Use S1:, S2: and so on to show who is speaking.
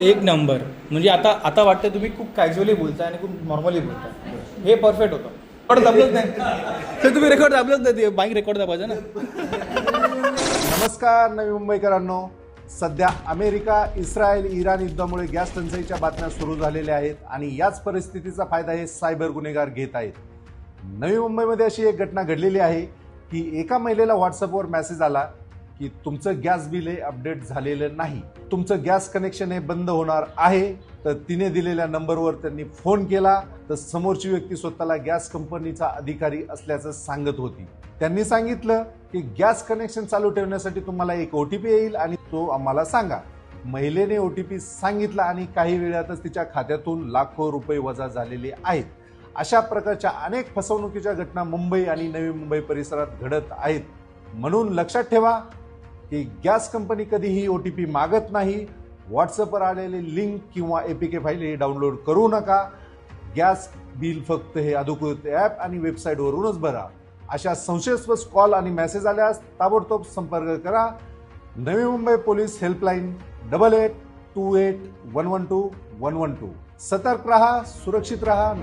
S1: एक नंबर. म्हणजे आता आता वाटतं तुम्ही खूप कॅज्युअली बोलताय आणि खूप नॉर्मली बोलताय. हे परफेक्ट होतं. रेकॉर्ड दाबलंच नाही तर तुम्ही रेकॉर्ड दाबलंच नाही. बाईक रेकॉर्ड दाबायचं ना.
S2: नमस्कार नवी मुंबईकरांनो. सध्या अमेरिका, इस्रायल, इराण युद्धामुळे गॅस टंचाईच्या बातम्या सुरू झालेल्या आहेत आणि याच परिस्थितीचा फायदा हे सायबर गुन्हेगार घेत आहेत. नवी मुंबईमध्ये अशी एक घटना घडलेली आहे की एका महिलेला व्हॉट्सअपवर मेसेज आला की तुमचं गॅस बिल हे अपडेट झालेलं नाही, तुमचं गॅस कनेक्शन हे बंद होणार आहे. तर तिने दिलेल्या नंबरवर त्यांनी फोन केला तर समोरची व्यक्ती स्वतःला गॅस कंपनीचा अधिकारी असल्याचं सांगत होती. त्यांनी सांगितलं की गॅस कनेक्शन चालू ठेवण्यासाठी तुम्हाला एक OTP येईल आणि तो आम्हाला सांगा. महिलेने OTP सांगितला आणि काही वेळातच तिच्या खात्यातून लाखो रुपये वजा झालेले आहेत. अशा प्रकारच्या अनेक फसवणुकीच्या घटना मुंबई आणि नवी मुंबई परिसरात घडत आहेत. म्हणून लक्षात ठेवा की गॅस कंपनी कधीही OTP मागत नाही. व्हॉट्सअपवर आलेले लिंक किंवा APK फाईल हे डाउनलोड करू नका. गॅस बिल फक्त हे अधिकृत ॲप आणि वेबसाईटवरूनच भरा. अशा संशयास्पद कॉल आणि मेसेज आल्यास ताबडतोब संपर्क करा. Navi Mumbai police helpline 8828112112. सतर्क रहा, सुरक्षित रहा.